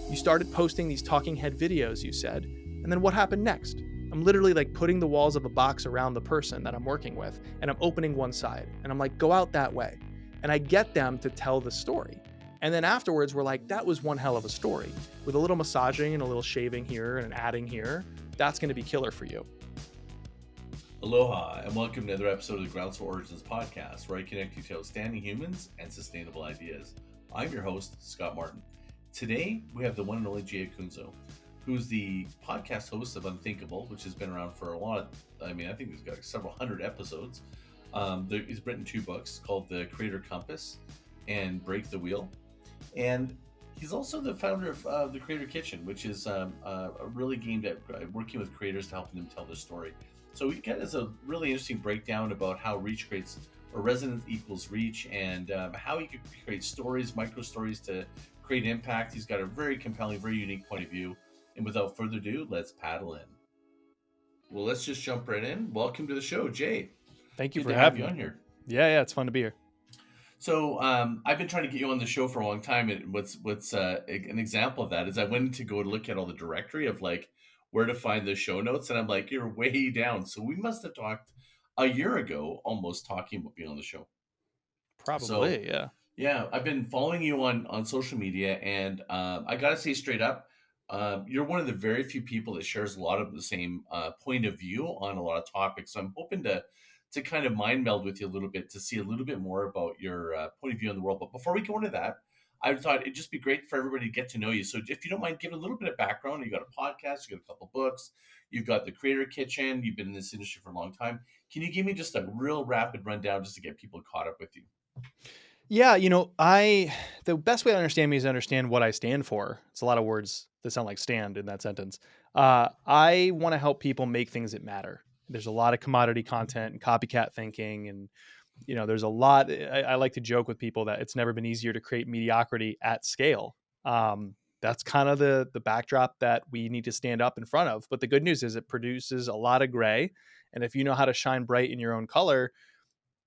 You started posting these talking head videos, you said. And then what happened next? I'm literally like putting the walls of a box around the person that I'm working with, and I'm opening one side, and I'm like, go out that way. And I get them to tell the story. And then afterwards, we're like, that was one hell of a story. With a little massaging and a little shaving here and an adding here, that's going to be killer for you. Aloha, and welcome to another episode of the Groundswell Origins podcast, where I connect you to outstanding humans and sustainable ideas. I'm your host, Scott Martin. Today, we have the one and only Jay Acunzo, who's the podcast host of Unthinkable, which has been around for a lot. I think he's got several hundred episodes. He's written 2 books called The Creator Compass and Break the Wheel. And he's also the founder of The Creator Kitchen, which is really aimed at working with creators to helping them tell their story. So he has a really interesting breakdown about how reach creates, or resonance equals reach, and how you can create stories, micro stories to create impact. He's got a very compelling, very unique point of view. And without further ado, let's paddle in. Well, let's just jump right in. Welcome to the show, Jay. Thank you Good for to having have me you on here. Yeah, it's fun to be here. So I've been trying to get you on the show for a long time. And what's an example of that is I went to go look at all the directory of like where to find the show notes, and I'm like, you're way down. So we must have talked a year ago, almost, talking about being on the show. Probably, yeah. Yeah, I've been following you on social media, and I gotta say straight up, you're one of the very few people that shares a lot of the same point of view on a lot of topics. So I'm hoping to kind of mind meld with you a little bit to see a little bit more about your point of view on the world. But before we go into that, I thought it'd just be great for everybody to get to know you. So if you don't mind, give a little bit of background. You got a podcast, you got a couple books, you've got the Creator Kitchen, you've been in this industry for a long time. Can you give me just a real rapid rundown just to get people caught up with you? Yeah, the best way to understand me is to understand what I stand for. It's a lot of words that sound like stand in that sentence. I want to help people make things that matter. There's a lot of commodity content and copycat thinking, and there's a lot. I like to joke with people that it's never been easier to create mediocrity at scale. That's kind of the backdrop that we need to stand up in front of. But the good news is it produces a lot of gray, and if you know how to shine bright in your own color,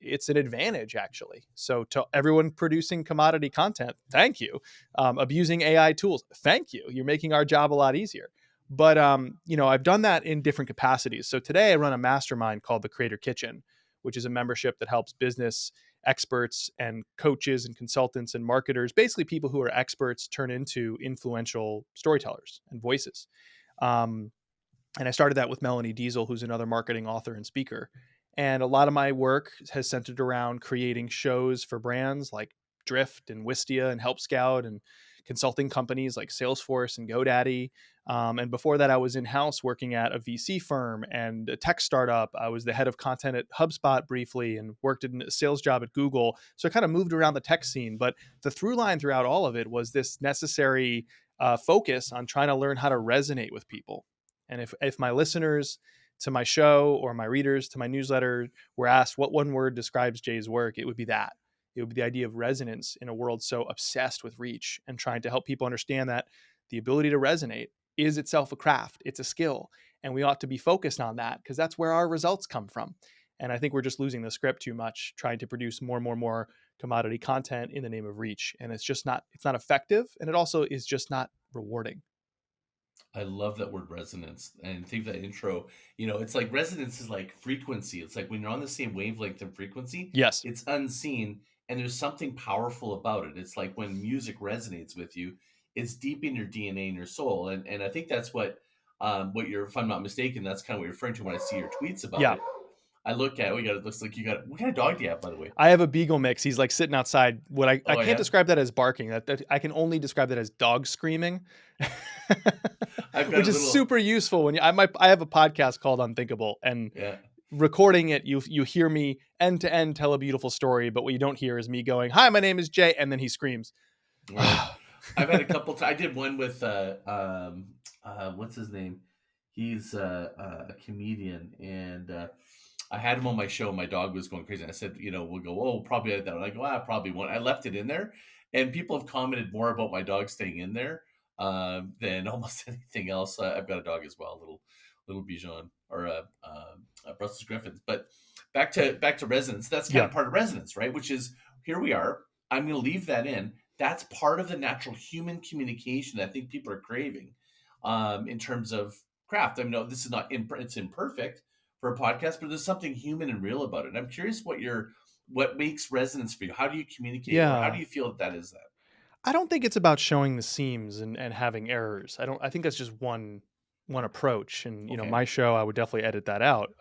it's an advantage, actually. So to everyone producing commodity content, thank you. Abusing AI tools, thank you. You're making our job a lot easier. But I've done that in different capacities. So today I run a mastermind called the Creator Kitchen, which is a membership that helps business experts and coaches and consultants and marketers, basically people who are experts, turn into influential storytellers and voices. And I started that with Melanie Diesel, who's another marketing author and speaker. And a lot of my work has centered around creating shows for brands like Drift and Wistia and Help Scout, and consulting companies like Salesforce and GoDaddy. And before that, I was in-house working at a VC firm and a tech startup. I was the head of content at HubSpot briefly and worked in a sales job at Google. So I kind of moved around the tech scene. But the through line throughout all of it was this necessary focus on trying to learn how to resonate with people. And if my listeners to my show or my readers to my newsletter were asked what one word describes Jay's work, it would be that. It would be the idea of resonance in a world so obsessed with reach, and trying to help people understand that the ability to resonate is itself a craft. It's a skill. And we ought to be focused on that because that's where our results come from. And I think we're just losing the script too much, trying to produce more commodity content in the name of reach. And it's not effective. And it also is just not rewarding. I love that word resonance, and think that intro, it's like resonance is like frequency. It's like when you're on the same wavelength and frequency, Yes. it's unseen and there's something powerful about it. It's like when music resonates with you, it's deep in your DNA and your soul. And I think that's what you're, if I'm not mistaken, that's kind of what you're referring to when I see your tweets about it. I look at it looks like you got, what kind of dog do you have, by the way? I have a beagle mix. He's like sitting outside. I can't describe that as barking. That I can only describe that as dog screaming, which is super useful when I have a podcast called Unthinkable, and recording it, you hear me end to end tell a beautiful story, but what you don't hear is me going, "Hi, my name is Jay," and then he screams. Right. I've had a couple. I did one with what's his name? He's a comedian, and I had him on my show. My dog was going crazy. I said, we'll go, oh, probably like that. And I go, probably won't. I left it in there, and people have commented more about my dog staying in there than almost anything else. I've got a dog as well, little Bichon, or a Brussels Griffins. But back to resonance. That's kind of part of resonance, right? Which is, here we are. I'm going to leave that in. that's part of the natural human communication that I think people are craving, in terms of craft. I mean, no, this is not it's imperfect for a podcast, but there's something human and real about it. And I'm curious what makes resonance for you. How do you communicate, or how do Yeah. you feel that is that? I don't think it's about showing the seams and having errors. I think that's just one approach. And Okay. my show, I would definitely edit that out,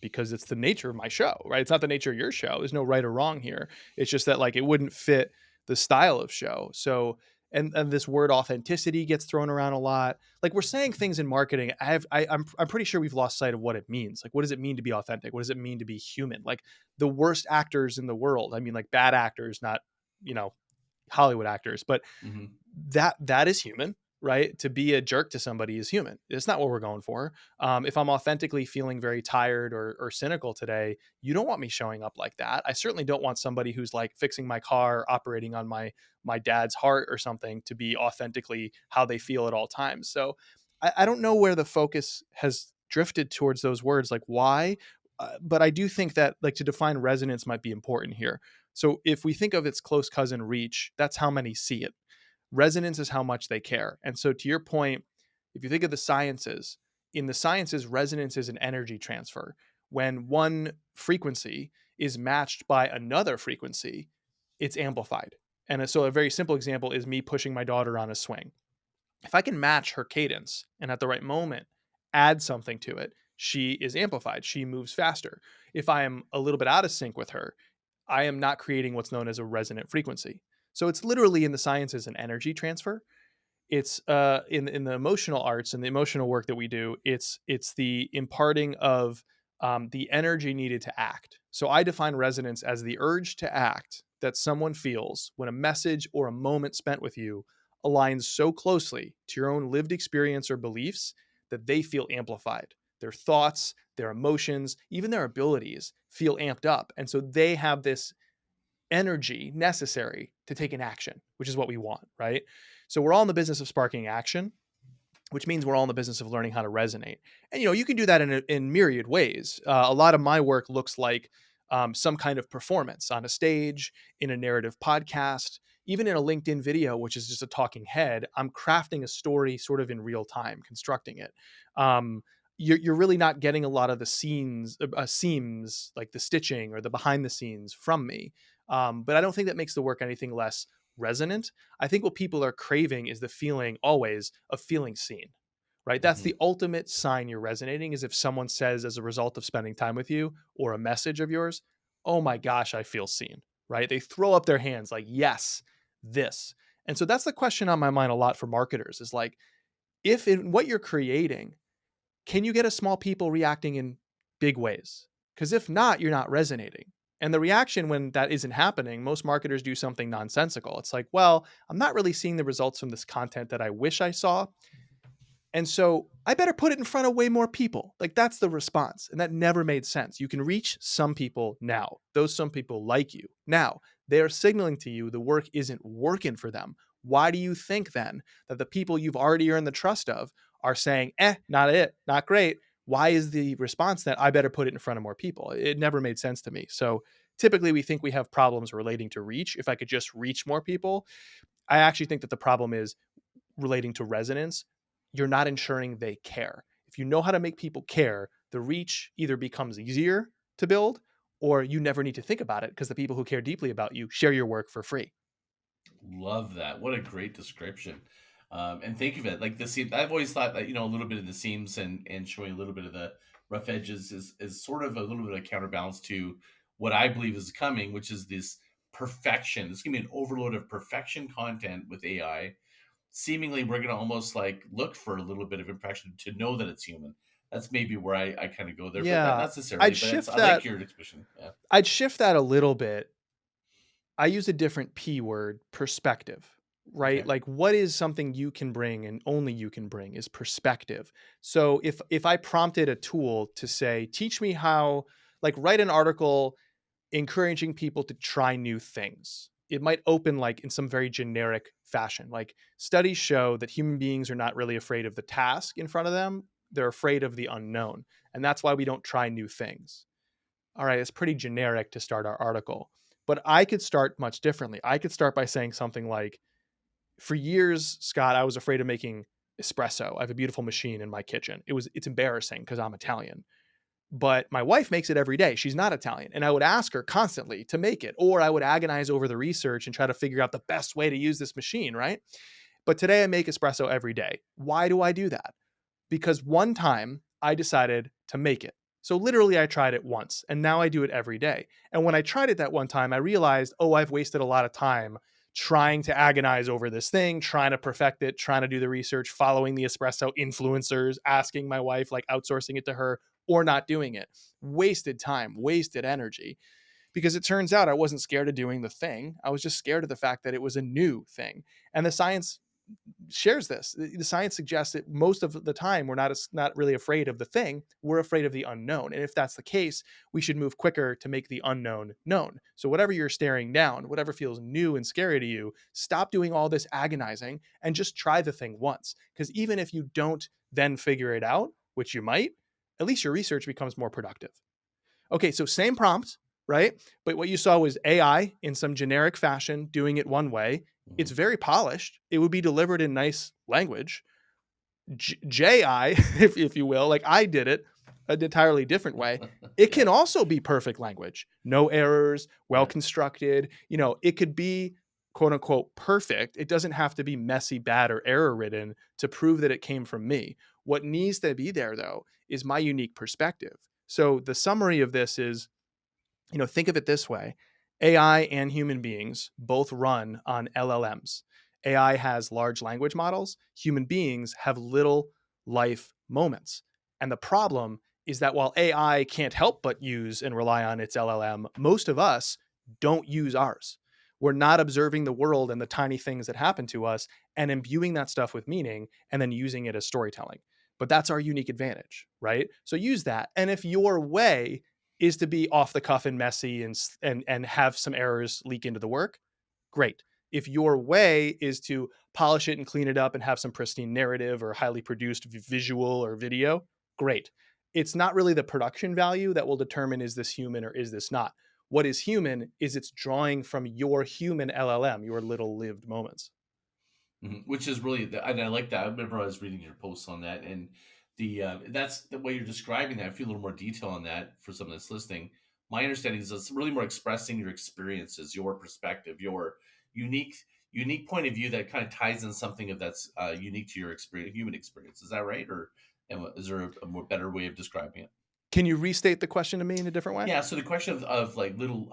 because it's the nature of my show, right? It's not the nature of your show. There's no right or wrong here. It's just that like it wouldn't fit the style of show. So and this word authenticity gets thrown around a lot. Like we're saying things in marketing. I'm pretty sure we've lost sight of what it means. Like what does it mean to be authentic? What does it mean to be human? Like the worst actors in the world. I mean, like bad actors, not you know Hollywood actors, but Hmm. that is human, right? To be a jerk to somebody is human. It's not what we're going for. If I'm authentically feeling very tired or cynical today, you don't want me showing up like that. I certainly don't want somebody who's like fixing my car, operating on my dad's heart or something, to be authentically how they feel at all times. So I don't know where the focus has drifted towards those words, like why. But I do think that like to define resonance might be important here. So if we think of its close cousin reach, that's how many see it. Resonance is how much they care. And so to your point, if you think of the sciences, in the sciences, resonance is an energy transfer. When one frequency is matched by another frequency, it's amplified. And so a very simple example is me pushing my daughter on a swing. If I can match her cadence and at the right moment add something to it, she is amplified. She moves faster. If I am a little bit out of sync with her, I am not creating what's known as a resonant frequency. So it's literally in the sciences an energy transfer. It's in the emotional arts and the emotional work that we do. It's the imparting of the energy needed to act. So I define resonance as the urge to act that someone feels when a message or a moment spent with you aligns so closely to your own lived experience or beliefs that they feel amplified. Their thoughts, their emotions, even their abilities feel amped up. And so they have this energy necessary to take an action, which is what we want, right? So we're all in the business of sparking action, which means we're all in the business of learning how to resonate. And you can do that in myriad ways. A lot of my work looks like some kind of performance on a stage, in a narrative podcast, even in a LinkedIn video, which is just a talking head. I'm crafting a story sort of in real time, constructing it. Um, you're really not getting a lot of the seams, like the stitching or the behind the scenes from me. But I don't think that makes the work anything less resonant. I think what people are craving is the feeling always of feeling seen, right? That's Hmm. the ultimate sign you're resonating, is if someone says, as a result of spending time with you or a message of yours, oh my gosh, I feel seen, right? They throw up their hands like, yes, this. And so that's the question on my mind a lot for marketers, is like, if in what you're creating, can you get a small people reacting in big ways? Because if not, you're not resonating. And the reaction when that isn't happening, most marketers do something nonsensical. It's like, well, I'm not really seeing the results from this content that I wish I saw. And so I better put it in front of way more people. Like that's the response. And that never made sense. You can reach some people now. Those some people like you. Now, they are signaling to you the work isn't working for them. Why do you think then that the people you've already earned the trust of are saying, not it, not great? Why is the response that I better put it in front of more people? It never made sense to me. So typically we think we have problems relating to reach. If I could just reach more people, I actually think that the problem is relating to resonance. You're not ensuring they care. If you know how to make people care, the reach either becomes easier to build, or you never need to think about it because the people who care deeply about you share your work for free. Love that. What a great description. And thank you for that. Like the seam, I've always thought that a little bit of the seams and showing a little bit of the rough edges is sort of a little bit of counterbalance to what I believe is coming, which is this perfection. It's gonna be an overload of perfection content with AI. Seemingly, we're gonna almost like look for a little bit of impression to know that it's human. That's maybe where I kind of go there, but not Yeah, necessarily. I'd But it's shift I like that. your expression. Yeah. I'd shift that a little bit. I use a different P word, perspective, right? Okay. Like what is something you can bring and only you can bring is perspective. So if I prompted a tool to say, teach me how, like write an article encouraging people to try new things. It might open like in some very generic fashion. Like studies show that human beings are not really afraid of the task in front of them. They're afraid of the unknown. And that's why we don't try new things. All right, it's pretty generic to start our article. But I could start much differently. I could start by saying something like, for years, Scott, I was afraid of making espresso. I have a beautiful machine in my kitchen. It's embarrassing because I'm Italian. But my wife makes it every day. She's not Italian. And I would ask her constantly to make it, or I would agonize over the research and try to figure out the best way to use this machine, right? But today I make espresso every day. Why do I do that? Because one time I decided to make it. So literally I tried it once and now I do it every day. And when I tried it that one time, I realized, oh, I've wasted a lot of time trying to agonize over this thing, trying to perfect it, trying to do the research, following the espresso influencers, asking my wife, like outsourcing it to her or not doing it. Wasted time, wasted energy. Because it turns out I wasn't scared of doing the thing. I was just scared of the fact that it was a new thing. And the science shares this. The science suggests that most of the time we're not really afraid of the thing. We're afraid of the unknown. And if that's the case, we should move quicker to make the unknown known. So whatever you're staring down, whatever feels new and scary to you, stop doing all this agonizing and just try the thing once. Because even if you don't then figure it out, which you might, at least your research becomes more productive. Okay, so same prompt, right? But what you saw was AI in some generic fashion doing it one way. It's very polished. It would be delivered in nice language. JI, if you will, like I did it an entirely different way. It can also be perfect language, no errors, well constructed. It could be quote unquote perfect. It doesn't have to be messy, bad, or error ridden to prove that it came from me. What needs to be there, though, is my unique perspective. So the summary of this is, think of it this way. AI and human beings both run on LLMs. AI has large language models. Human beings have little life moments. And the problem is that while AI can't help but use and rely on its LLM, most of us don't use ours. We're not observing the world and the tiny things that happen to us and imbuing that stuff with meaning and then using it as storytelling. But that's our unique advantage, right? So use that. And if your way is to be off the cuff and messy and have some errors leak into the work, great. If your way is to polish it and clean it up and have some pristine narrative or highly produced visual or video, great. It's not really the production value that will determine is this human or is this not. What is human is it's drawing from your human LLM, your little lived moments. Which is really, and I like that. I remember I was reading your posts on that, and that's the way you're describing that. I feel a little more detail on that for someone that's listening. My understanding is it's really more expressing your experiences, your perspective, your unique unique point of view that kind of ties in something that's unique to your experience, human experience. Is that right, or is there a more better way of describing it? Can you restate the question to me in a different way? Yeah. So the question of like little,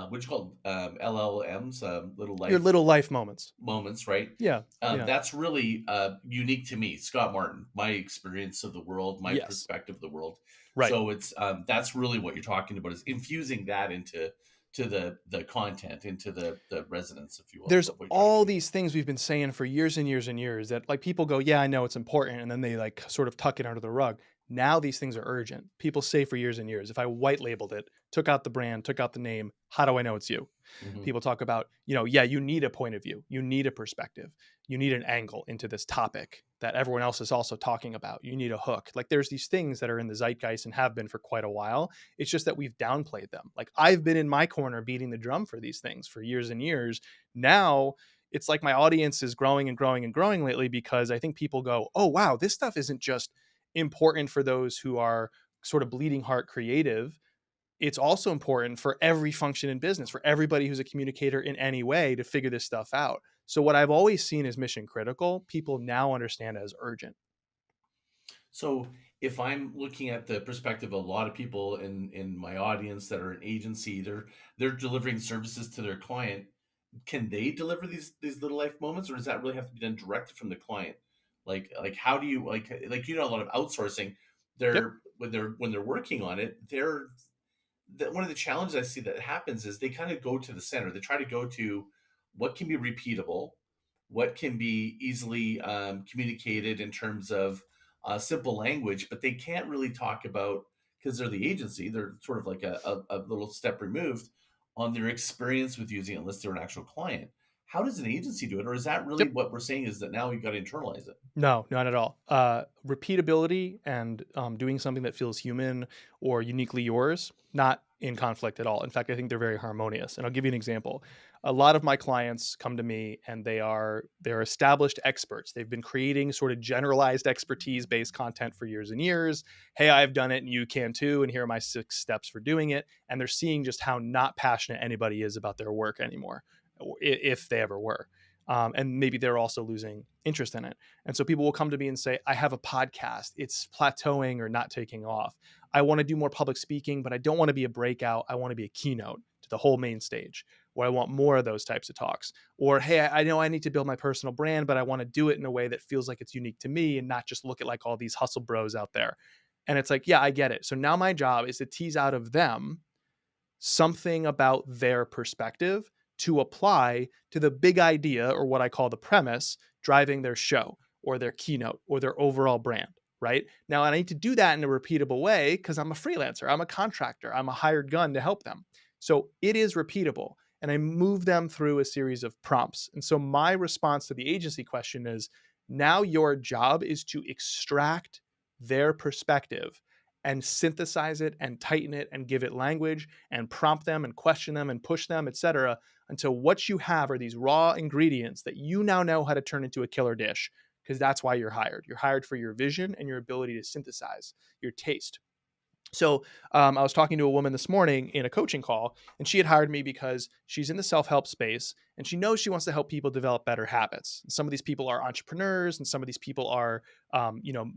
what you call LLMs, little Your life little life moments. moments, right? Yeah. Yeah. That's really unique to me, Scott Martin, my experience of the world, my Yes. perspective of the world. Right. So it's that's really what you're talking about, is infusing that into the content, into the resonance, if you will, There's of what you're trying to all communicate. these things we've been saying for years and years and years that like people go, yeah, I know it's important. And then they like sort of tuck it under the rug. Now these things are urgent. People say for years and years, if I white labeled it, took out the brand, took out the name, how do I know it's you? Hmm. People talk about, yeah, you need a point of view. You need a perspective. You need an angle into this topic that everyone else is also talking about. You need a hook. Like there's these things that are in the zeitgeist and have been for quite a while. It's just that we've downplayed them. Like I've been in my corner beating the drum for these things for years and years. Now it's like my audience is growing and growing and growing lately because I think people go, oh, wow, this stuff isn't just important for those who are sort of bleeding heart creative. It's also important for every function in business, for everybody who's a communicator in any way to figure this stuff out. So what I've always seen as mission critical, people now understand as urgent. So if I'm looking at the perspective of a lot of people in my audience that are an agency, they're delivering services to their client. Can they deliver these little life moments, or does that really have to be done directly from the client? Like how do you like a lot of outsourcing, Yep. they're when they're working on it, one of the challenges I see that happens is they kind of go to the center. They try to go to what can be repeatable, what can be easily communicated in terms of simple language, but they can't really talk about, because they're the agency. They're sort of like a little step removed on their experience with using it, unless they're an actual client. How does an agency do it, or is that really Yep. what we're saying is that now you've got to internalize it? No, not at all. Repeatability and doing something that feels human or uniquely yours, not in conflict at all. In fact, I think they're very harmonious. And I'll give you an example. A lot of my clients come to me and they're established experts. They've been creating sort of generalized expertise based content for years and years. Hey, I've done it and you can too. And here are my 6 steps for doing it. And they're seeing just how not passionate anybody is about their work anymore, if they ever were. And maybe they're also losing interest in it. And so people will come to me and say, I have a podcast. It's plateauing or not taking off. I want to do more public speaking, but I don't want to be a breakout. I want to be a keynote to the whole main stage, where I want more of those types of talks. Or, hey, I know I need to build my personal brand, but I want to do it in a way that feels like it's unique to me and not just look at like all these hustle bros out there. And it's like, yeah, I get it. So now my job is to tease out of them something about their perspective to apply to the big idea, or what I call the premise, driving their show or their keynote or their overall brand. Right now, I need to do that in a repeatable way because I'm a freelancer, I'm a contractor, I'm a hired gun to help them. So it is repeatable. And I move them through a series of prompts. And so my response to the agency question is, now your job is to extract their perspective and synthesize it and tighten it and give it language and prompt them and question them and push them, etc., until what you have are these raw ingredients that you now know how to turn into a killer dish, because that's why you're hired. You're hired for your vision and your ability to synthesize your taste. So I was talking to a woman this morning in a coaching call, and she had hired me because she's in the self-help space and she knows she wants to help people develop better habits. Some of these people are entrepreneurs, and some of these people are,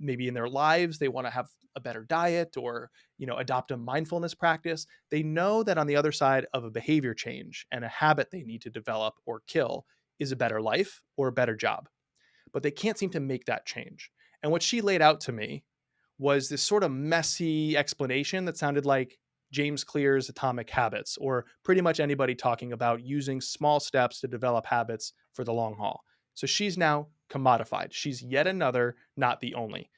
maybe in their lives, they want to have a better diet or, adopt a mindfulness practice. They know that on the other side of a behavior change and a habit they need to develop or kill is a better life or a better job, but they can't seem to make that change. And what she laid out to me was this sort of messy explanation that sounded like James Clear's Atomic Habits, or pretty much anybody talking about using small steps to develop habits for the long haul. So she's now commodified. She's yet another, not the only.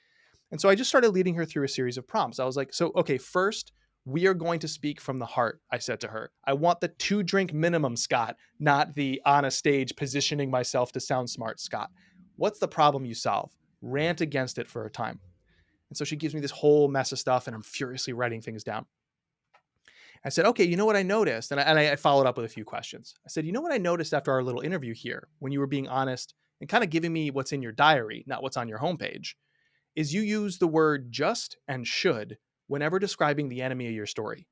And so I just started leading her through a series of prompts. I was like, so, okay, first, we are going to speak from the heart, I said to her. I want the 2-drink minimum, Scott, not the on a stage positioning myself to sound smart, Scott. What's the problem you solve? Rant against it for a time. And so she gives me this whole mess of stuff, and I'm furiously writing things down. I said, okay, you know what I noticed? And I followed up with a few questions. I said, you know what I noticed after our little interview here, when you were being honest and kind of giving me what's in your diary, not what's on your homepage, is you use the word just and should whenever describing the enemy of your story.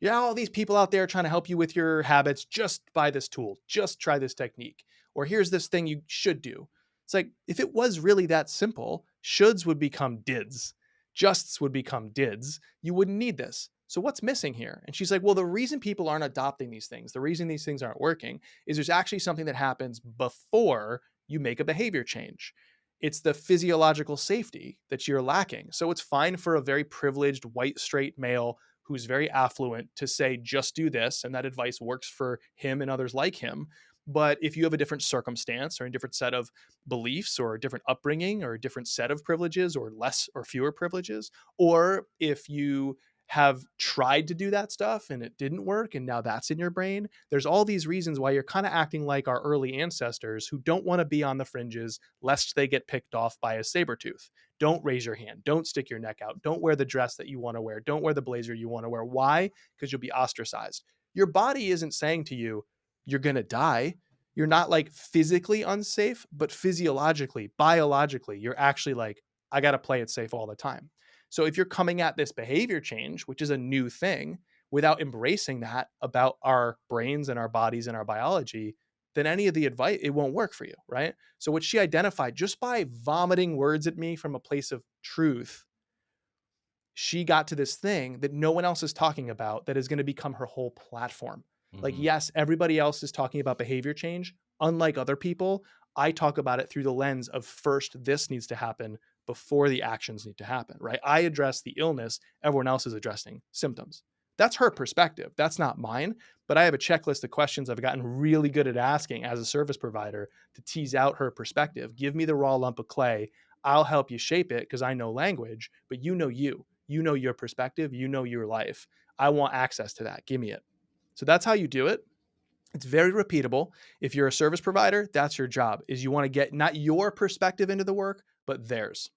Yeah, all these people out there trying to help you with your habits, just buy this tool, just try this technique, or here's this thing you should do. It's like, if it was really that simple, shoulds would become dids, justs would become dids. You wouldn't need this. So what's missing here? And she's like, well, the reason people aren't adopting these things, the reason these things aren't working, is there's actually something that happens before you make a behavior change. It's the physiological safety that you're lacking. So it's fine for a very privileged white straight male who's very affluent to say, just do this, and that advice works for him and others like him. But if you have a different circumstance or a different set of beliefs or a different upbringing or a different set of privileges or less or fewer privileges, or if you have tried to do that stuff and it didn't work and now that's in your brain, there's all these reasons why you're kind of acting like our early ancestors who don't want to be on the fringes lest they get picked off by a saber tooth. Don't raise your hand. Don't stick your neck out. Don't wear the dress that you want to wear. Don't wear the blazer you want to wear. Why? Because you'll be ostracized. Your body isn't saying to you, you're going to die. You're not like physically unsafe, but physiologically, biologically, you're actually like, I got to play it safe all the time. So if you're coming at this behavior change, which is a new thing, without embracing that about our brains and our bodies and our biology, then any of the advice, it won't work for you, right? So what she identified just by vomiting words at me from a place of truth, she got to this thing that no one else is talking about that is going to become her whole platform. Like, yes, everybody else is talking about behavior change. Unlike other people, I talk about it through the lens of first, this needs to happen before the actions need to happen, right? I address the illness. Everyone else is addressing symptoms. That's her perspective. That's not mine. But I have a checklist of questions I've gotten really good at asking as a service provider to tease out her perspective. Give me the raw lump of clay. I'll help you shape it because I know language, but you know you. You know your perspective. You know your life. I want access to that. Give me it. So that's how you do it. It's very repeatable. If you're a service provider, that's your job, is you want to get not your perspective into the work, but theirs.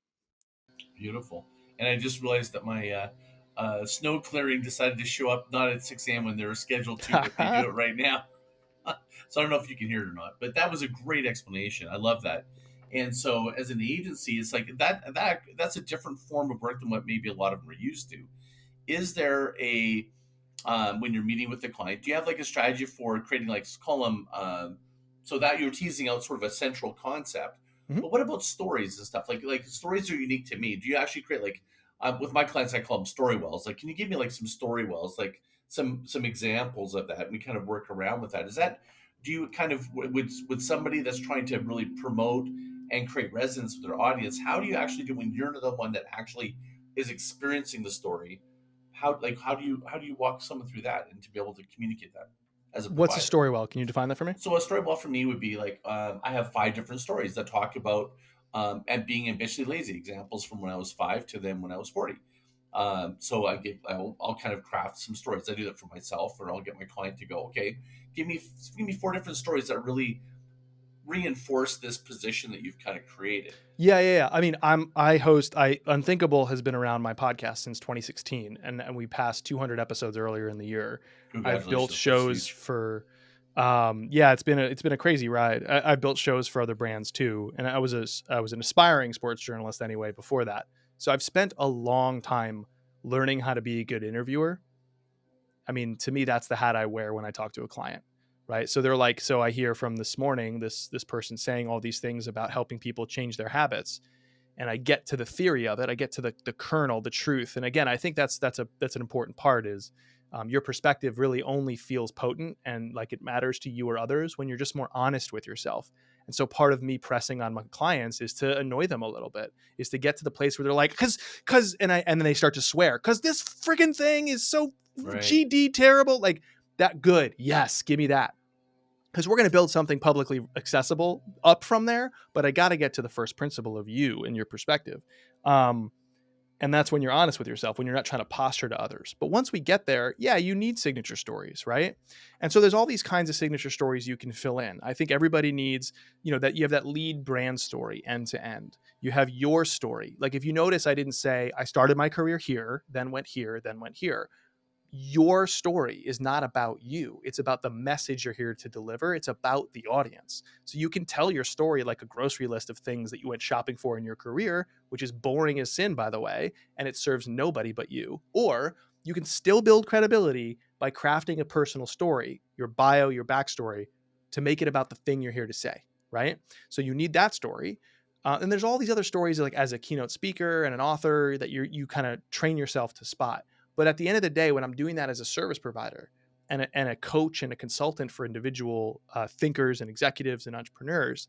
Beautiful. And I just realized that my snow clearing decided to show up not at 6 a.m. when they were scheduled to, but they do it right now. So I don't know if you can hear it or not, but that was a great explanation. I love that. And so as an agency, it's like that's a different form of work than what maybe a lot of them are used to. Is there a when you're meeting with the client, do you have like a strategy for creating like column so that you're teasing out sort of a central concept? Mhm. But what about stories and stuff? Like stories are unique to me. Do you actually create like with my clients? I call them story wells. Like, can you give me like some story wells, like some examples of that? And we kind of work around with that. Is that do you kind of with somebody that's trying to really promote and create resonance with their audience? How do you actually do when you're the one that actually is experiencing the story? How do you walk someone through that and to be able to communicate that as a What's a provider? story well? Can you define that for me? So a story well for me would be like I have 5 different stories that talk about and being ambitiously lazy. Examples from when I was 5 to then when I was 40. So I'll kind of craft some stories. I do that for myself, or I'll get my client to go, okay, give me 4 different stories that really reinforce this position that you've kind of created. Yeah. I mean, I host. I Unthinkable has been around my podcast since 2016, and we passed 200 episodes earlier in the year. I've built Congratulations, that's shows huge. for, yeah, it's been a crazy ride. I've built shows for other brands too, and I was an aspiring sports journalist anyway before that. So I've spent a long time learning how to be a good interviewer. I mean, to me, that's the hat I wear when I talk to a client, right? So they're like, so I hear from this morning, this person saying all these things about helping people change their habits, and I get to the theory of it. I get to the kernel, the truth. And again, I think that's an important part is your perspective really only feels potent and like it matters to you or others when you're just more honest with yourself. And so part of me pressing on my clients is to annoy them a little bit, is to get to the place where they're like, and then they start to swear, because this freaking thing is so Right. GD terrible. Like that good. Yes, give me that. Because we're going to build something publicly accessible up from there, but I got to get to the first principle of you and your perspective. And that's when you're honest with yourself, when you're not trying to posture to others. But once we get there, yeah, you need signature stories, right? And so there's all these kinds of signature stories you can fill in. I think everybody needs, that you have that lead brand story end to end. You have your story. Like if you notice, I didn't say I started my career here, then went here, then went here. Your story is not about you. It's about the message you're here to deliver. It's about the audience. So you can tell your story like a grocery list of things that you went shopping for in your career, which is boring as sin, by the way, and it serves nobody but you. Or you can still build credibility by crafting a personal story, your bio, your backstory, to make it about the thing you're here to say, right? So you need that story. And there's all these other stories like as a keynote speaker and an author that you kind of train yourself to spot. But at the end of the day, when I'm doing that as a service provider and a coach and a consultant for individual thinkers and executives and entrepreneurs,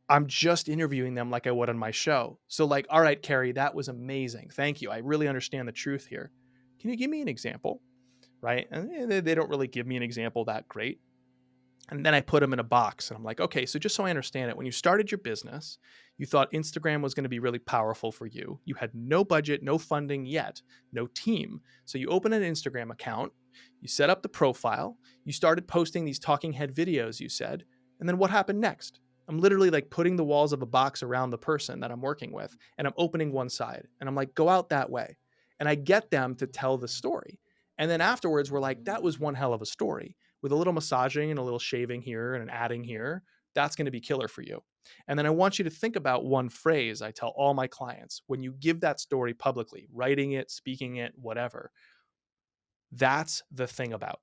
I'm just interviewing them like I would on my show. So like, all right, Carrie, that was amazing. Thank you. I really understand the truth here. Can you give me an example? Right. And they don't really give me an example that great. And then I put them in a box and I'm like, okay, so just so I understand it, when you started your business, you thought Instagram was going to be really powerful for you. You had no budget, no funding yet, no team. So you open an Instagram account, you set up the profile, you started posting these talking head videos, you said. And then what happened next? I'm literally like putting the walls of a box around the person that I'm working with, and I'm opening one side and I'm like, go out that way. And I get them to tell the story. And then afterwards, we're like, that was one hell of a story with a little massaging and a little shaving here and an adding here. That's going to be killer for you. And then I want you to think about one phrase I tell all my clients when you give that story publicly, writing it, speaking it, whatever. That's the thing about,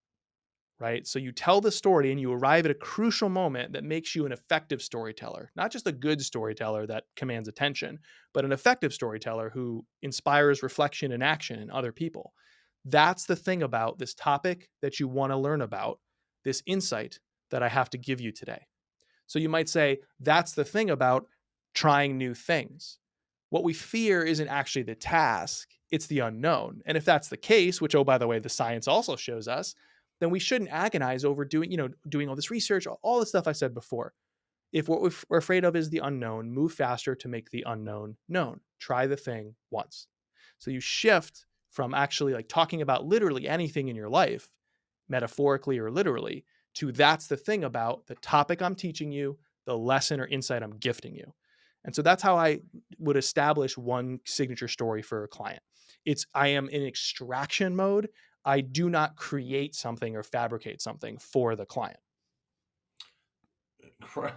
right? So you tell the story and you arrive at a crucial moment that makes you an effective storyteller, not just a good storyteller that commands attention, but an effective storyteller who inspires reflection and action in other people. That's the thing about this topic that you want to learn about, this insight that I have to give you today. So you might say, that's the thing about trying new things. What we fear isn't actually the task, it's the unknown. And if that's the case, which, oh, by the way, the science also shows us, then we shouldn't agonize over doing all this research, all the stuff I said before. If what we're afraid of is the unknown, move faster to make the unknown known. Try the thing once. So you shift from actually like talking about literally anything in your life, metaphorically or literally, to that's the thing about the topic I'm teaching you, the lesson or insight I'm gifting you. And so that's how I would establish one signature story for a client. I am in extraction mode. I do not create something or fabricate something for the client.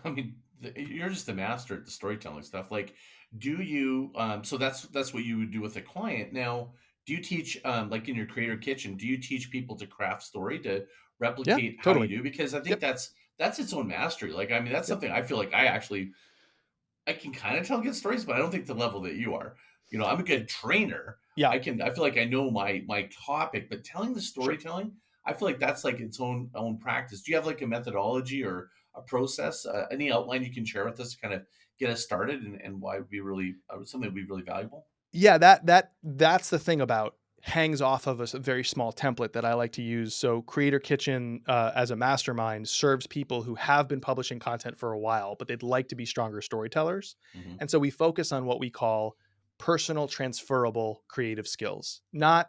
I mean, you're just a master at the storytelling stuff. Like, do you? So that's what you would do with a client. Now, do you teach, like in your creator kitchen? Do you teach people to craft story to Yeah, replicate how you totally. do? Because I think Yep. that's its own mastery. Like, I mean, that's Yep. something I feel like I can kind of tell good stories, but I don't think the level that you are. You know, I'm a good trainer. Yeah, I feel like I know my topic, but telling the sure. storytelling, I feel like that's like its own practice. Do you have like a methodology or a process, any outline you can share with us to kind of get us started, and why would be really something that would be really valuable? Yeah, that's the thing about hangs off of a very small template that I like to use. So Creator Kitchen as a mastermind serves people who have been publishing content for a while, but they'd like to be stronger storytellers. Hmm. And so we focus on what we call personal transferable creative skills, not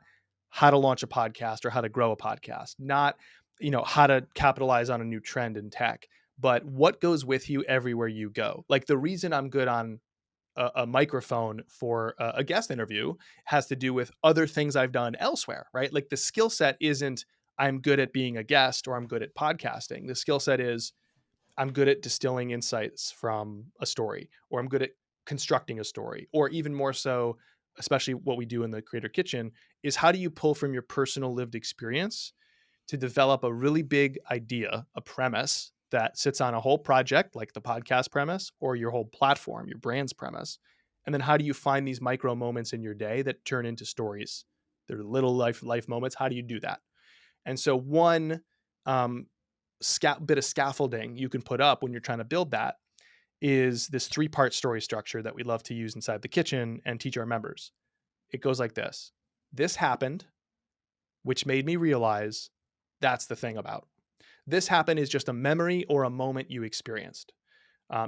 how to launch a podcast or how to grow a podcast, not how to capitalize on a new trend in tech, but what goes with you everywhere you go. Like the reason I'm good on a microphone for a guest interview has to do with other things I've done elsewhere, right? Like the skill set isn't I'm good at being a guest or I'm good at podcasting. The skill set is I'm good at distilling insights from a story, or I'm good at constructing a story, or even more so, especially what we do in the Creator Kitchen, is how do you pull from your personal lived experience to develop a really big idea, a premise that sits on a whole project, like the podcast premise, or your whole platform, your brand's premise. And then how do you find these micro moments in your day that turn into stories? They're little life moments. How do you do that? And so one um, bit of scaffolding you can put up when you're trying to build that is this 3-part story structure that we love to use inside the kitchen and teach our members. It goes like this. This happened, which made me realize that's the thing about. This happened is just a memory or a moment you experienced.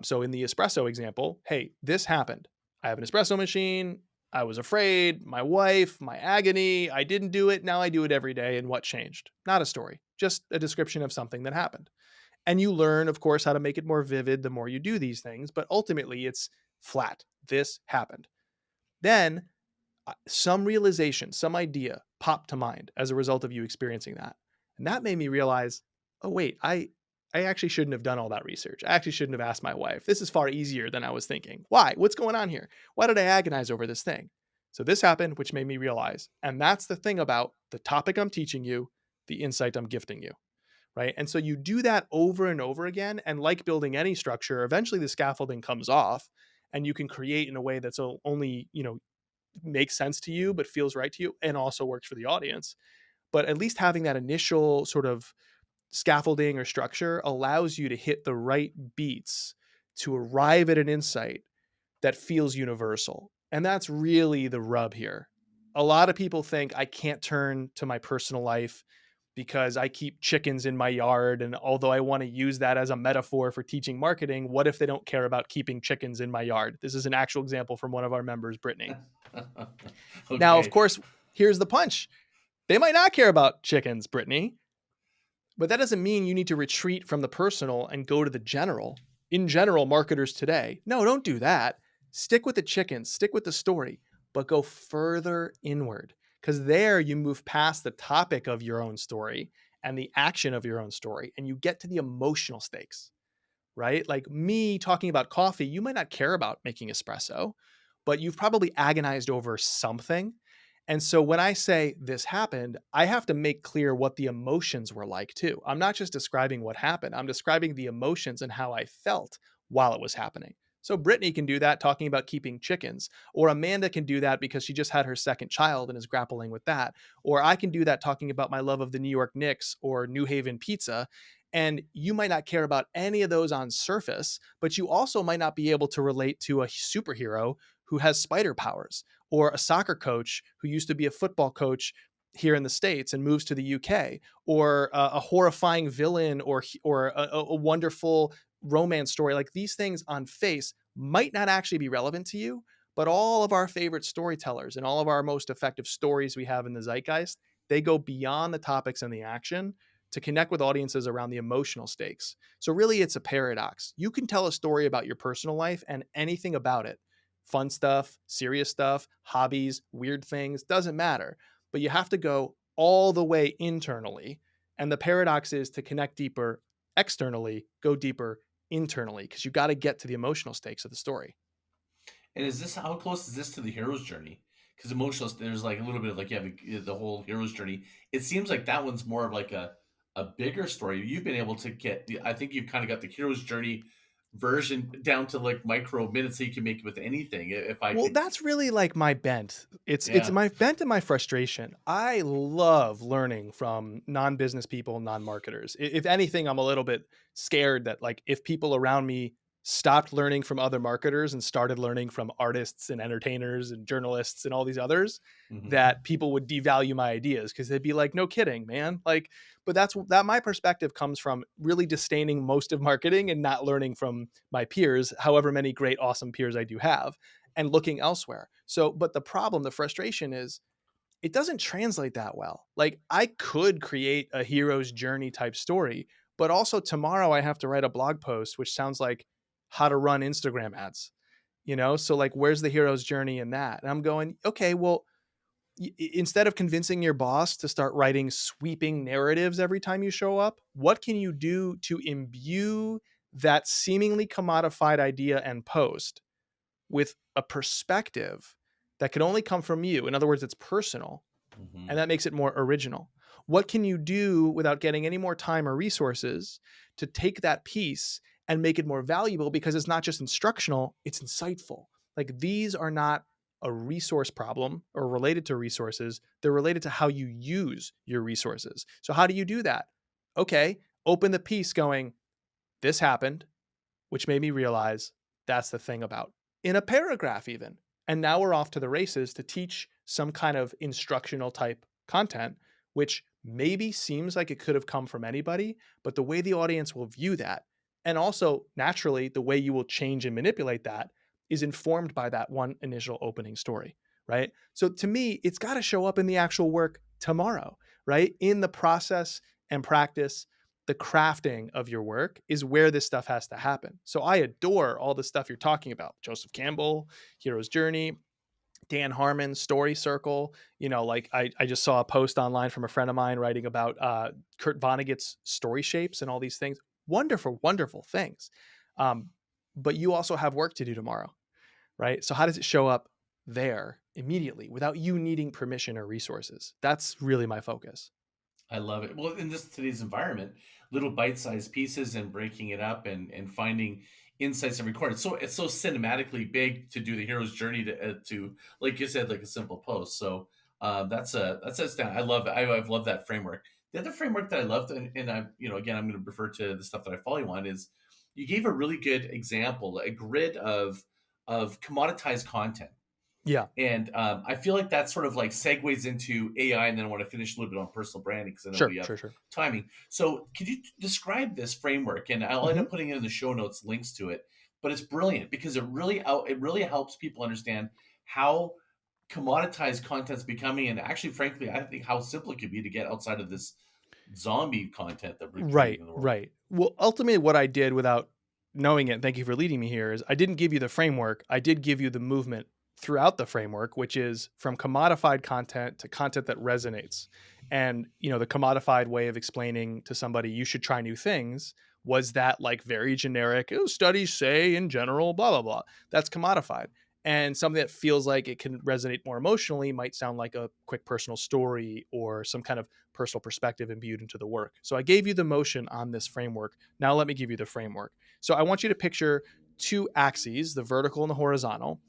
So in the espresso example, hey, this happened. I have an espresso machine. I was afraid, my wife, my agony. I didn't do it. Now I do it every day. And what changed? Not a story, just a description of something that happened. And you learn, of course, how to make it more vivid the more you do these things. But ultimately, it's flat. This happened. Then some realization, some idea popped to mind as a result of you experiencing that. And that made me realize, oh, wait, I actually shouldn't have done all that research. I actually shouldn't have asked my wife. This is far easier than I was thinking. Why? What's going on here? Why did I agonize over this thing? So this happened, which made me realize. And that's the thing about the topic I'm teaching you, the insight I'm gifting you. Right. And so you do that over and over again. And like building any structure, eventually the scaffolding comes off and you can create in a way that's only, makes sense to you, but feels right to you and also works for the audience. But at least having that initial sort of scaffolding or structure allows you to hit the right beats to arrive at an insight that feels universal. And that's really the rub here. A lot of people think I can't turn to my personal life because I keep chickens in my yard. And although I want to use that as a metaphor for teaching marketing, what if they don't care about keeping chickens in my yard? This is an actual example from one of our members, Brittany. Now, of Okay. course, here's the punch. They might not care about chickens, Brittany, but that doesn't mean you need to retreat from the personal and go to the general. In general, marketers today, no, don't do that. Stick with the chickens, stick with the story, but go further inward because there you move past the topic of your own story and the action of your own story and you get to the emotional stakes, right? Like me talking about coffee, you might not care about making espresso, but you've probably agonized over something. And so when I say this happened, I have to make clear what the emotions were like too. I'm not just describing what happened, I'm describing the emotions and how I felt while it was happening. So Brittany can do that talking about keeping chickens, or Amanda can do that because she just had her second child and is grappling with that. Or I can do that talking about my love of the New York Knicks or New Haven pizza. And you might not care about any of those on surface, but you also might not be able to relate to a superhero who has spider powers, or a soccer coach who used to be a football coach here in the States and moves to the UK, or a horrifying villain, or a wonderful romance story. Like these things on face might not actually be relevant to you, but all of our favorite storytellers and all of our most effective stories we have in the zeitgeist, they go beyond the topics and the action to connect with audiences around the emotional stakes. So really it's a paradox. You can tell a story about your personal life and anything about it. Fun stuff, serious stuff, hobbies, weird things, doesn't matter. But you have to go all the way internally. And the paradox is to connect deeper externally, go deeper internally, because you got to get to the emotional stakes of the story. And is this how close is this to the hero's journey? Because emotional, there's like a little bit of like you have the whole hero's journey. It seems like that one's more of like a bigger story. You've been able to get. I think you've kind of got the hero's journey version down to like micro minutes that you can make with anything. If I Well, could, that's really like my bent. It's yeah. my bent and my frustration. I love learning from non-business people, non-marketers. If anything, I'm a little bit scared that like if people around me stopped learning from other marketers and started learning from artists and entertainers and journalists and all these others, Hmm. that people would devalue my ideas because they'd be like, "No kidding, man." Like, but that my perspective comes from really disdaining most of marketing and not learning from my peers, however many great awesome peers I do have, and looking elsewhere. So, but the problem, the frustration is it doesn't translate that well. Like I could create a hero's journey type story, but also tomorrow I have to write a blog post which sounds like how to run Instagram ads, you know? So like where's the hero's journey in that? And I'm going, okay, well, instead of convincing your boss to start writing sweeping narratives every time you show up, what can you do to imbue that seemingly commodified idea and post with a perspective that can only come from you? In other words, it's personal, and Hmm. that makes it more original. What can you do without getting any more time or resources to take that piece and make it more valuable? Because it's not just instructional, it's insightful. Like these are not a resource problem or related to resources, they're related to how you use your resources. So, how do you do that? Okay, open the piece going, this happened, which made me realize that's the thing about in a paragraph, even. And now we're off to the races to teach some kind of instructional type content, which maybe seems like it could have come from anybody, but the way the audience will view that, and also naturally, the way you will change and manipulate that is informed by that one initial opening story, right? So to me, it's got to show up in the actual work tomorrow, right? In the process and practice, the crafting of your work is where this stuff has to happen. So I adore all the stuff you're talking about. Joseph Campbell, Hero's Journey, Dan Harmon, Story Circle. You know, like I just saw a post online from a friend of mine writing about Kurt Vonnegut's story shapes and all these things. Wonderful, wonderful things. Um, but you also have work to do tomorrow, right? So how does it show up there immediately without you needing permission or resources? That's really my focus. I love it. Well, in this today's environment, little bite-sized pieces and breaking it up and finding insights and record. It's so cinematically big to do the hero's journey to like you said, like a simple post. So that's astounding. I love it. I've loved that framework. The other framework that I loved, and I again I'm going to refer to the stuff that I follow you on is you gave a really good example, a grid of commoditized content. Yeah. And I feel like that sort of like segues into AI, and then I want to finish a little bit on personal branding because I know Sure, we have sure, sure. timing. So, could you describe this framework? And I'll end Mhm. up putting it in the show notes, links to it. But it's brilliant because it really helps people understand how commoditized content's becoming, and actually, frankly, I think how simple it could be to get outside of this zombie content that we're creating Right, in the world. right. Well, ultimately, what I did without knowing it, thank you for leading me here, is I didn't give you the framework. I did give you the movement throughout the framework, which is from commodified content to content that resonates. And, you know, the commodified way of explaining to somebody you should try new things was that like very generic, oh, studies say in general, blah, blah, blah. That's commodified. And something that feels like it can resonate more emotionally might sound like a quick personal story or some kind of personal perspective imbued into the work. So I gave you the motion on this framework. Now let me give you the framework. So I want you to picture two axes, the vertical and the horizontal,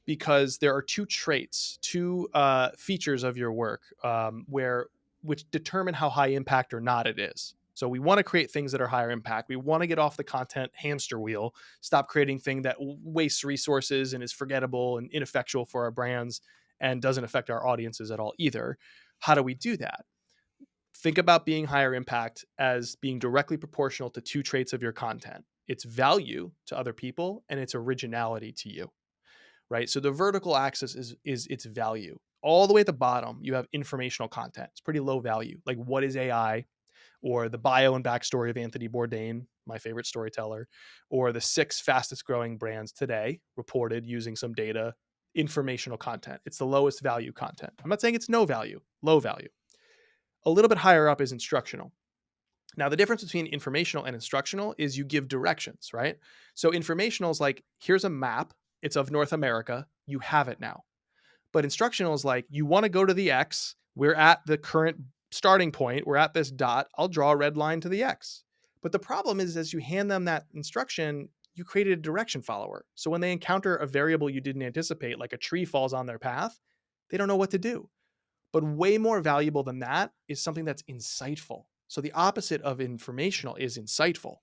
because there are two traits, two features of your work which determine how high impact or not it is. So we want to create things that are higher impact. We want to get off the content hamster wheel, stop creating thing that wastes resources and is forgettable and ineffectual for our brands and doesn't affect our audiences at all either. How do we do that? Think about being higher impact as being directly proportional to two traits of your content: its value to other people and its originality to you, right? So the vertical axis is its value. All the way at the bottom, you have informational content. It's pretty low value. Like, what is AI? or the bio and backstory of Anthony Bourdain, my favorite storyteller, or the 6 fastest growing brands today reported using some data, informational content. It's the lowest value content. I'm not saying it's no value, low value. A little bit higher up is instructional. Now, the difference between informational and instructional is you give directions, right? So informational is like, here's a map. It's of North America. You have it now. But instructional is like, you want to go to the X. We're at the current starting point. We're at this dot. I'll draw a red line to the X. But the problem is, as you hand them that instruction, you created a direction follower. So when they encounter a variable you didn't anticipate, like a tree falls on their path, they don't know what to do. But way more valuable than that is something that's insightful. So the opposite of informational is insightful.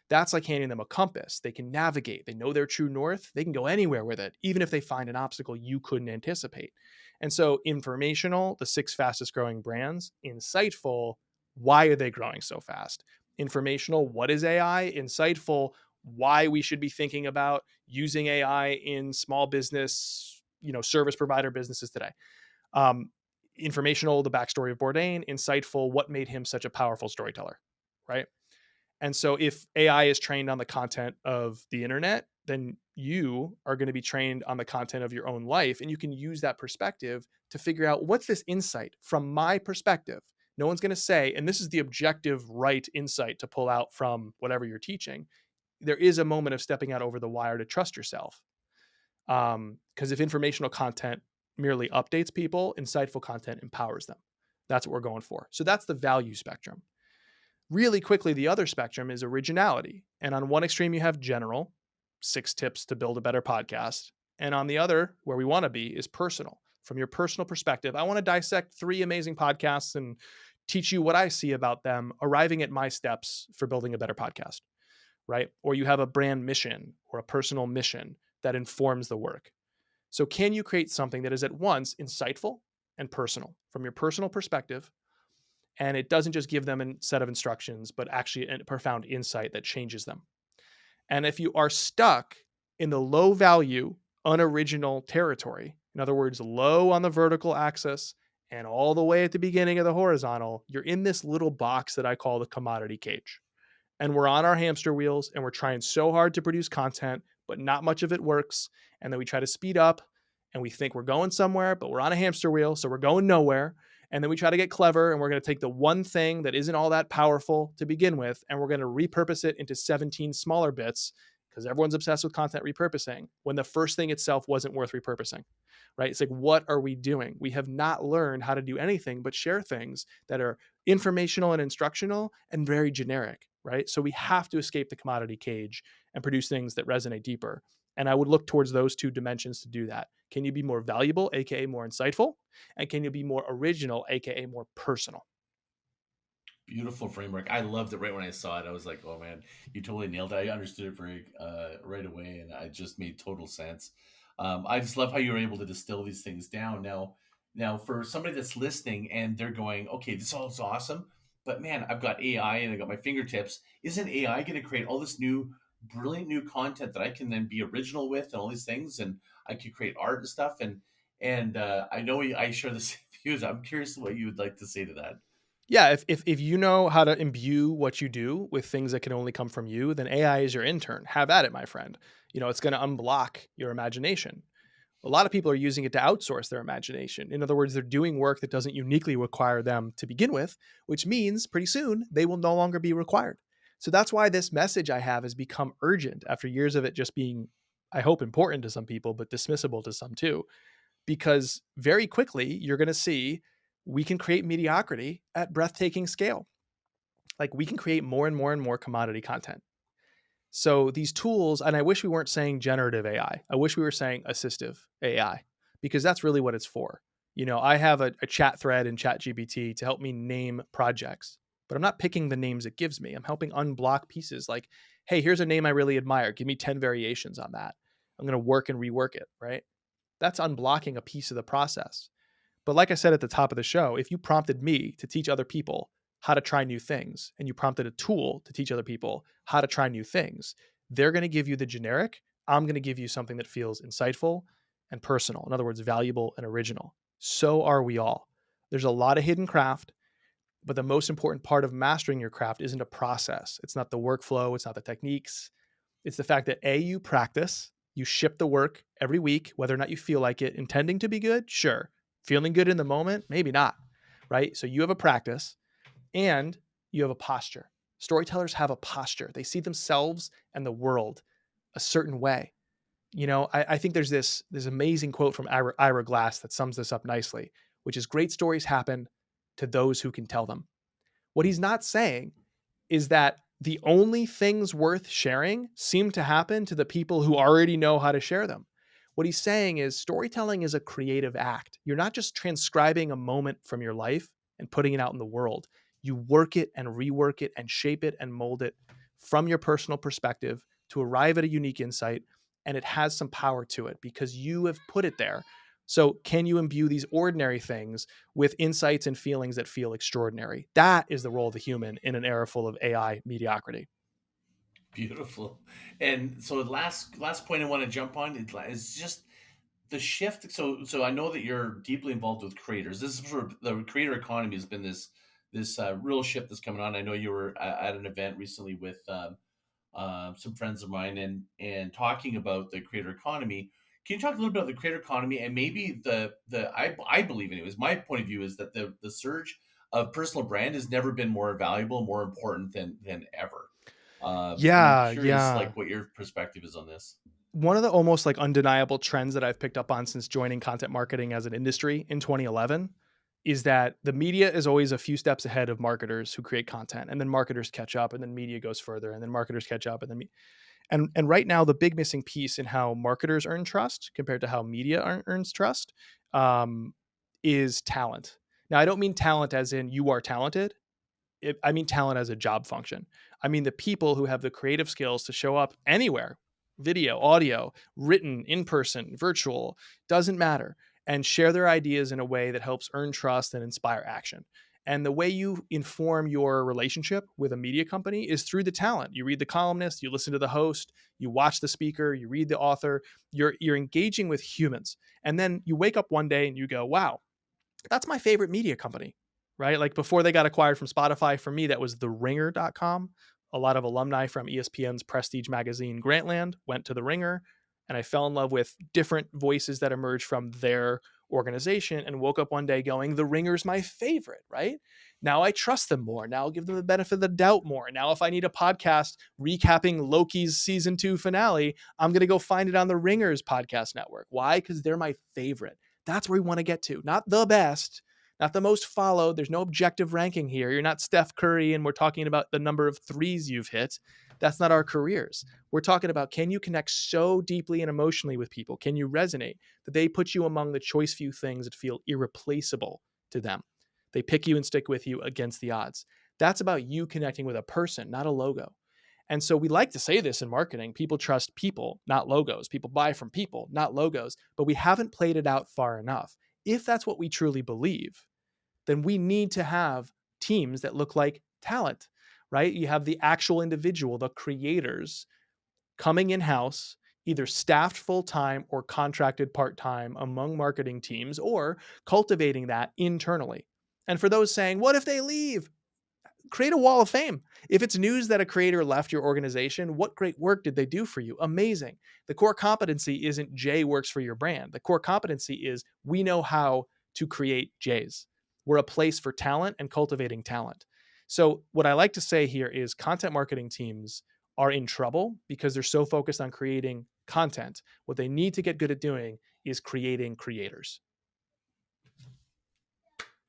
That's like handing them a compass. They can navigate. They know their true north. They can go anywhere with it, even if they find an obstacle you couldn't anticipate. And so informational, the 6 fastest growing brands. Insightful, why are they growing so fast? Informational, what is AI? Insightful, why we should be thinking about using AI in small business, service provider businesses today. Informational, the backstory of Bourdain. Insightful, what made him such a powerful storyteller, right? And so if AI is trained on the content of the internet, then you are going to be trained on the content of your own life. And you can use that perspective to figure out, what's this insight from my perspective? No one's going to say, and this is the objective right insight to pull out from whatever you're teaching. There is a moment of stepping out over the wire to trust yourself. Because if informational content merely updates people, insightful content empowers them. That's what we're going for. So that's the value spectrum. Really quickly, the other spectrum is originality. And on one extreme, you have general, 6 tips to build a better podcast. And on the other, where we want to be, is personal. From your personal perspective, I want to dissect 3 amazing podcasts and teach you what I see about them, arriving at my steps for building a better podcast, right? Or you have a brand mission or a personal mission that informs the work. So can you create something that is at once insightful and personal from your personal perspective? And it doesn't just give them a set of instructions, but actually a profound insight that changes them. And if you are stuck in the low value, unoriginal territory, in other words, low on the vertical axis and all the way at the beginning of the horizontal, you're in this little box that I call the commodity cage. And we're on our hamster wheels and we're trying so hard to produce content, but not much of it works. And then we try to speed up and we think we're going somewhere, but we're on a hamster wheel, so we're going nowhere. And then we try to get clever and we're going to take the one thing that isn't all that powerful to begin with, and we're going to repurpose it into 17 smaller bits, because everyone's obsessed with content repurposing, when the first thing itself wasn't worth repurposing, right? It's like, what are we doing? We have not learned how to do anything but share things that are informational and instructional and very generic, right? So we have to escape the commodity cage and produce things that resonate deeper. And I would look towards those 2 dimensions to do that. Can you be more valuable, aka more insightful? And can you be more original, aka more personal? Beautiful framework. I loved it right when I saw it. I was like, "Oh man, you totally nailed it." I understood it very right away, and it just made total sense. I just love how you were able to distill these things down. Now for somebody that's listening and they're going, "Okay, this all is awesome, but man, I've got AI and I got my fingertips. Isn't AI going to create all this new, brilliant new content that I can then be original with and all these things, and I could create art and stuff?" And I know I share the same views. I'm curious what you would like to say to that. Yeah, if you know how to imbue what you do with things that can only come from you, then AI is your intern. Have at it, my friend. It's going to unblock your imagination. A lot of people are using it to outsource their imagination. In other words, they're doing work that doesn't uniquely require them to begin with, which means pretty soon they will no longer be required. So that's why this message I have has become urgent after years of it just being, I hope, important to some people, but dismissible to some too. Because very quickly you're going to see we can create mediocrity at breathtaking scale. Like, we can create more and more and more commodity content. So these tools, and I wish we weren't saying generative AI. I wish we were saying assistive AI, because that's really what it's for. I have a chat thread in ChatGPT to help me name projects, but I'm not picking the names it gives me. I'm helping unblock pieces like, hey, here's a name I really admire. Give me 10 variations on that. I'm going to work and rework it, right? That's unblocking a piece of the process. But like I said at the top of the show, if you prompted me to teach other people how to try new things, and you prompted a tool to teach other people how to try new things, they're going to give you the generic. I'm going to give you something that feels insightful and personal. In other words, valuable and original. So are we all. There's a lot of hidden craft, But the most important part of mastering your craft isn't a process. It's not the workflow. It's not the techniques. It's the fact that A, you practice, you ship the work every week, whether or not you feel like it, intending to be good. Sure. Feeling good in the moment, maybe not. Right. So you have a practice and you have a posture. Storytellers have a posture. They see themselves and the world a certain way. I think there's this amazing quote from Ira Glass that sums this up nicely, which is great stories happen to those who can tell them. What he's not saying is that the only things worth sharing seem to happen to the people who already know how to share them. What he's saying is storytelling is a creative act. You're not just transcribing a moment from your life and putting it out in the world. You work it and rework it and shape it and mold it from your personal perspective to arrive at a unique insight. And it has some power to it because you have put it there. So can you imbue these ordinary things with insights and feelings that feel extraordinary? That is the role of the human in an era full of AI mediocrity. Beautiful. And so last point I want to jump on is just the shift. So I know that you're deeply involved with creators. This is sort of the creator economy has been this real shift that's coming on. I know you were at an event recently with some friends of mine and talking about the creator economy. Can you talk a little bit about the creator economy and maybe I believe anyways, my point of view is that the surge of personal brand has never been more valuable, more important than ever. And I'm Yeah, curious, yeah. like, what your perspective is on this. One of the almost like undeniable trends that I've picked up on since joining content marketing as an industry in 2011 is that the media is always a few steps ahead of marketers who create content, and then marketers catch up, and then media goes further, and then marketers catch up, and then and right now the big missing piece in how marketers earn trust compared to how media earns trust um, is talent. Now, I don't mean talent as in you are talented. I mean talent as a job function. I mean the people who have the creative skills to show up anywhere, video, audio, written, in person, virtual, doesn't matter, and share their ideas in a way that helps earn trust and inspire action. And the way you inform your relationship with a media company is through the talent. You read the columnist, you listen to the host, you watch the speaker, you read the author, you're engaging with humans. And then you wake up one day and you go, wow, that's my favorite media company, right? Like before they got acquired from Spotify, for me, that was theringer.com. A lot of alumni from ESPN's prestige magazine Grantland went to The Ringer, and I fell in love with different voices that emerged from their organization and woke up one day going, The Ringer's my favorite, right? Now I trust them more. Now I'll give them the benefit of the doubt more. Now, if I need a podcast recapping Loki's season 2 finale, I'm going to go find it on The Ringer's podcast network. Why? Because they're my favorite. That's where we want to get to. Not the best, not the most followed. There's no objective ranking here. You're not Steph Curry and we're talking about the number of threes you've hit. That's not our careers. We're talking about, can you connect so deeply and emotionally with people? Can you resonate that they put you among the choice few things that feel irreplaceable to them? They pick you and stick with you against the odds. That's about you connecting with a person, not a logo. And so we like to say this in marketing. People trust people, not logos. People buy from people, not logos. But we haven't played it out far enough. If that's what we truly believe, then we need to have teams that look like talent, right? You have the actual individual, the creators coming in-house, either staffed full-time or contracted part-time among marketing teams, or cultivating that internally. And for those saying, what if they leave? Create a wall of fame. If it's news that a creator left your organization, what great work did they do for you? Amazing. The core competency isn't Jay works for your brand. The core competency is we know how to create Jays. We're a place for talent and cultivating talent. So what I like to say here is content marketing teams are in trouble because they're so focused on creating content. What they need to get good at doing is creating creators.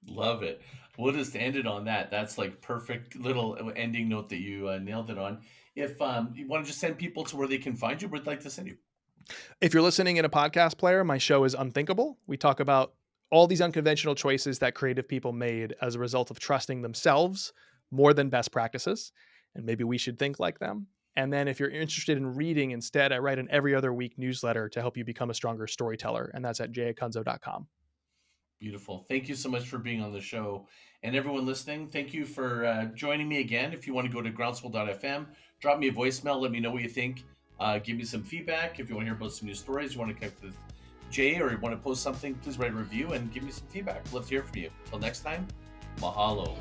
Love it. We'll just end it on that. That's like perfect little ending note that you nailed it on. If you want to just send people to where they can find you, where'd like to send you? If you're listening in a podcast player, my show is Unthinkable. We talk about all these unconventional choices that creative people made as a result of trusting themselves more than best practices. And maybe we should think like them. And then if you're interested in reading instead, I write an every other week newsletter to help you become a stronger storyteller. And that's at jayacunzo.com. Beautiful. Thank you so much for being on the show. And everyone listening, thank you for joining me again. If you want to go to groundswell.fm, drop me a voicemail. Let me know what you think. Give me some feedback. If you want to hear about some new stories, you want to connect with Jay, or you want to post something, please write a review and give me some feedback. Love to hear from you. Till next time, Mahalo.